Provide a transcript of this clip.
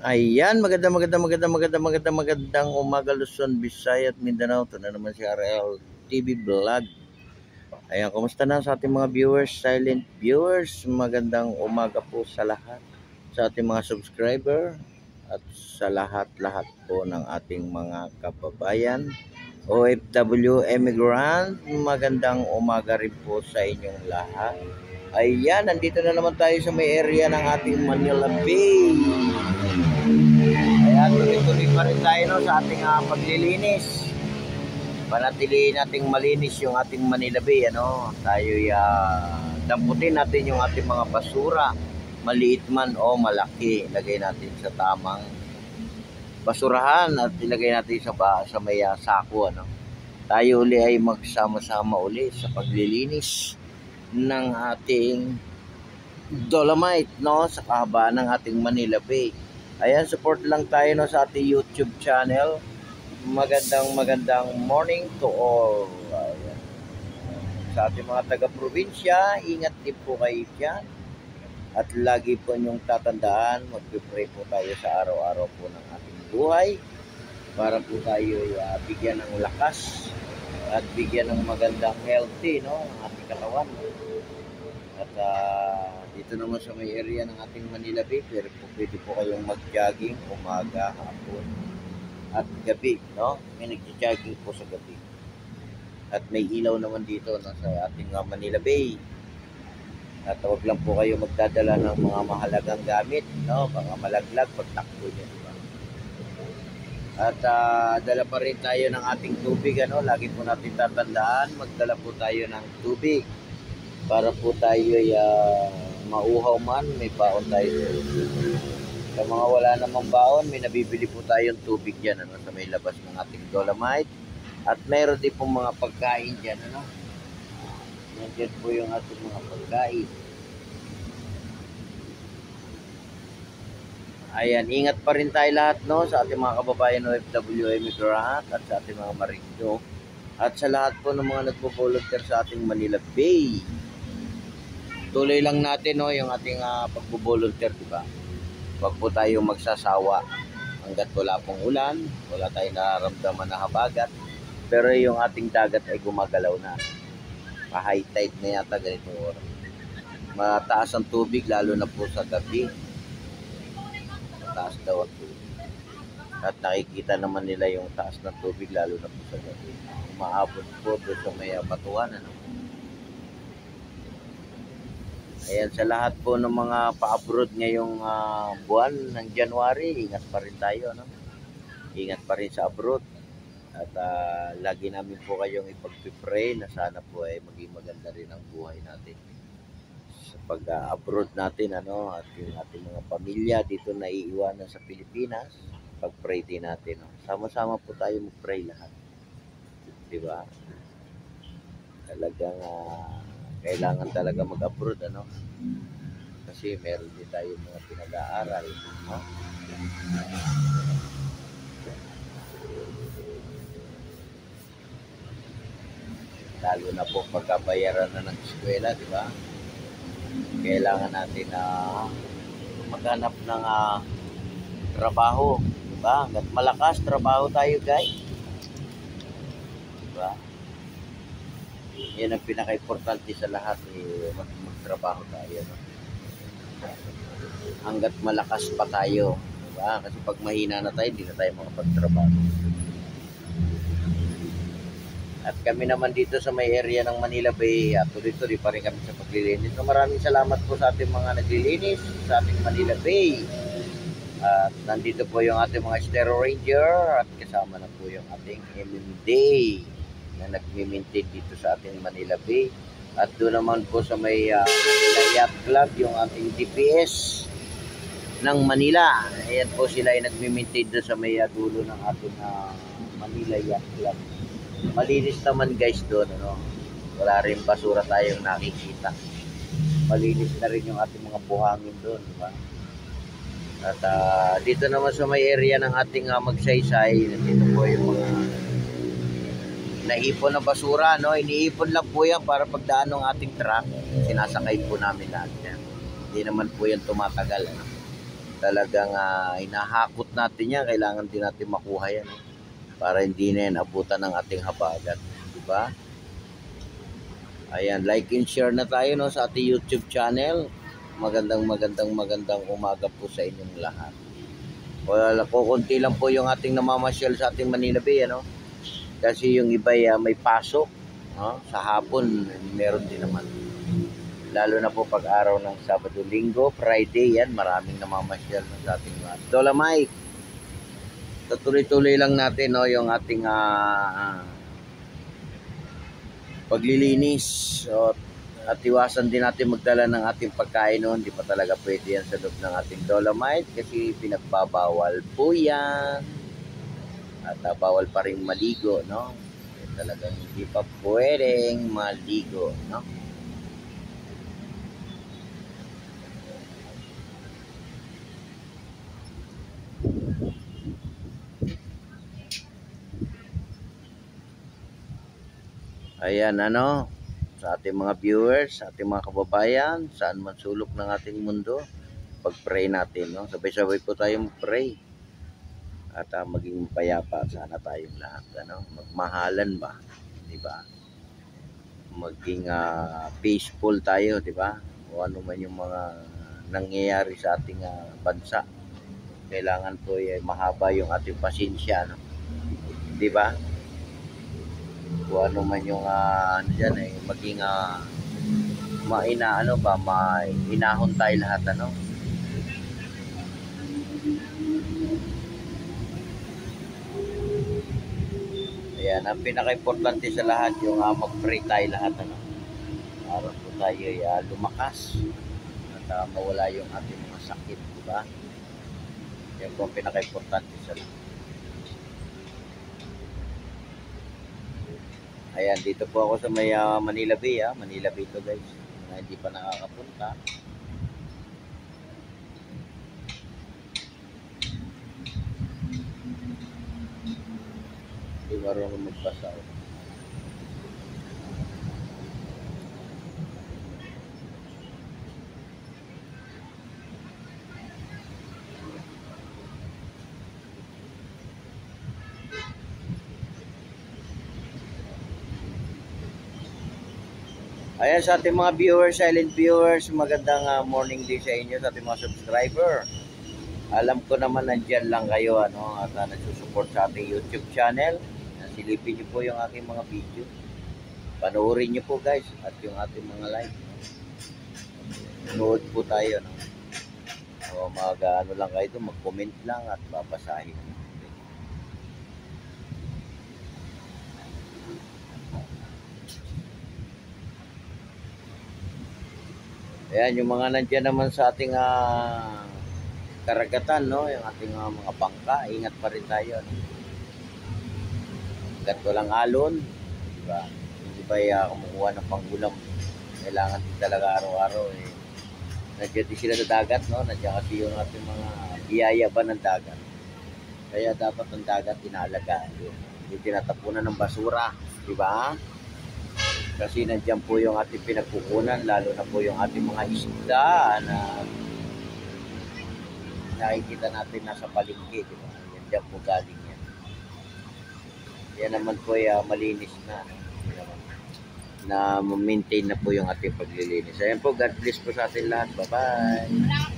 Ayan, magandang umaga Luzon, Visayas at Mindanao. Ito na naman si RL TV Vlog. Ayan, kumusta na sa ating mga viewers, silent viewers? Magandang umaga po sa lahat, sa ating mga subscriber at sa lahat-lahat po ng ating mga kababayan OFW Emigrant. Magandang umaga rin po sa inyong lahat. Ayan, nandito na naman tayo sa may area ng ating Manila Bay. Ayan, tuloy-tuloy pa rin tayo sa ating paglilinis. Panatilihin nating malinis yung ating Manila Bay. Tayo damputin natin yung ating mga basura. Maliit man o malaki, ilagay natin sa tamang basurahan at ilagay natin sa may sako. Tayo uli ay magsama-sama uli sa paglilinis ng ating Dolomite sa kahabaan ng ating Manila Bay. Ayan, support lang tayo sa ating YouTube channel. Magandang morning to all. Ayan. Sa ating mga taga-probinsya, ingat din po kayo dyan. At lagi po niyong tatandaan, magpipray po tayo sa araw-araw po ng ating buhay para po tayo bigyan ng lakas at bigyan ng magandang healthy ang ating katawan. At dito naman sa may area ng ating Manila Bay, pero pwede po kayong mag-jogging umaga, hapon at gabi, may nag-jogging po sa gabi. At may ilaw naman dito sa ating Manila Bay. At huwag lang po kayo magdadala ng mga mahalagang gamit, mga malaglag pagtakbo niyo, diba? At dala pa rin tayo ng ating tubig, lagi po natin tatandaan, magdala po tayo ng tubig para po tayo mauhaw man, may baon tayo. Sa mga wala namang baon, may nabibili po tayong tubig dyan sa may labas ng ating Dolomite. At meron din po mga pagkain dyan. Nandiyan po yung ating mga pagkain. Ayan, ingat pa rin tayo lahat sa ating mga kababayan OFW Emigrant at sa ating mga marino. At sa lahat po ng mga nagpo-volunteer sa ating Manila Bay. Tuloy lang natin yung ating pagbo-volunteer, diba? Huwag po tayong magsasawa hanggat wala pong ulan, wala tayong nararamdaman na habagat. Pero yung ating dagat ay gumagalaw na. Pa-high tide na yata ganitong oras. Mataas ang tubig lalo na po sa gabi. Mataas daw ang tubig. At nakikita naman nila yung taas ng tubig lalo na po sa gabi. Umaabot po doon sa may batuan. Ayan, sa lahat po ng mga pa-abroad ngayong buwan ng January, ingat pa rin tayo, Ingat pa rin sa abroad. At lagi namin po kayong ipag-pray na sana po ay maging maganda rin ang buhay natin. Sa pag-abroad natin, at yung ating mga pamilya dito na iiwanan sa Pilipinas, pag-pray din natin, Sama-sama po tayo mag-pray lahat. Diba? Talagang kailangan talaga mag-abroad, kasi meron din tayo mga pinag-aaral, lalo na po pagkabayaran na ng eskwela, di ba? Kailangan natin maghanap ng trabaho, di ba? Hanggat malakas, trabaho tayo, guys. Di ba? Yan ang pinaka-importante sa lahat, magtrabaho tayo, hanggat malakas pa tayo, diba? Kasi pag mahina na tayo, hindi na tayo makapagtrabaho. At kami naman dito sa may area ng Manila Bay, tuloy-tuloy pa rin kami sa paglilinis. So maraming salamat po sa ating mga naglilinis sa ating Manila Bay. At nandito po yung ating mga Stero Ranger at kasama na po yung ating MMD na nagmi-maintain dito sa ating Manila Bay. At doon naman po sa may Manila Yacht Club, yung ating DPS ng Manila. Ayan po sila ay nagmi-maintain doon sa may dulo ng ating Manila Yacht Club. Malinis naman guys doon, wala rin basura tayong nakikita. Malinis na rin yung ating mga buhangin doon, diba? At dito naman sa may area ng ating Magsaysay, dito po yung mga naipon na basura, iniipon lang po yan para pagdaan ng ating truck, sinasakay po namin lahat yan. Hindi naman po yan tumatagal, talagang hinahakot natin yan. Kailangan din natin makuha yan, para hindi na yan abutan ng ating habagat, di ba? Ayan, like and share na tayo, no, sa ating YouTube channel. Magandang umaga po sa inyong lahat. Wala po, konti lang po yung ating namamasyal sa ating Manila Bay, ano? Kasi yung iba may pasok, no? Sa hapon meron din naman. Lalo na po pag araw ng Sabado, Linggo, Friday, yan, maraming namamasyal sa ating Dolomite. Tuloy-tuloy lang natin, no, yung ating paglilinis. So, at iwasan din natin magdala ng ating pagkain noon. Hindi pa talaga pwede yan sa loob ng ating Dolomite kasi pinagbabawal po yan. At bawal pa rin maligo, no? Talagang hindi pa pwedeng maligo, no? Ayan, ano, sa ating mga viewers, sa ating mga kababayan, saan man sulok ng ating mundo, pag-pray natin, no? Sabay-sabay po tayo mag-pray. At maging payapa sana tayong lahat, ano? Magmahalan ba, di ba? Maging peaceful tayo, di ba? O ano man yung mga nangyayari sa ating bansa. Kailangan po mahaba yung ating pasensya, no? Di ba? Kung ano man yung dyan, maging mainahon tayo lahat, ano? Ayan, ang pinaka-importante sa lahat yung mag-pray tayo lahat, ano? Para po tayo lumakas at mawala yung ating mga sakit, di ba? Yan po ang pinaka-importante sa lahat. Ayan, dito po ako sa may Manila Bay, Manila Bay to, guys. Hindi pa nakakapunta. Hindi marunong magbasa. Ayan, sa ating mga viewers, silent viewers, magandang morning din sa inyo, sa ating mga subscriber. Alam ko naman nandyan lang kayo, ano, at nagsusupport sa ating YouTube channel. Silipin nyo po yung aking mga video. Panoorin nyo po, guys, at yung ating mga live. Nood po tayo, no? So, ano lang kayo, mag-comment lang at babasahin. Ayan, yung mga nandyan naman sa ating karagatan, no? Yung ating mga bangka, ingat pa rin tayo, no? Hanggat walang alon, diba? Hindi ba kumukuha ng panggulam? Kailangan din talaga araw-araw, nandiyan din sila sa dagat, no? Nandiyan kasi yung ating mga biyaya ba ng dagat. Kaya dapat ang dagat inaalagaan. Hindi tinatapunan ng basura, diba? Kasi nandiyan po yung ating pinagkukunan, lalo na po yung ating mga isda na nakikita natin nasa palengke, diba? Nandiyan po galing yan. Yan naman po malinis na, na maintain na po yung ating paglilinis. Ayan po, God bless po sa atin lahat. Bye-bye.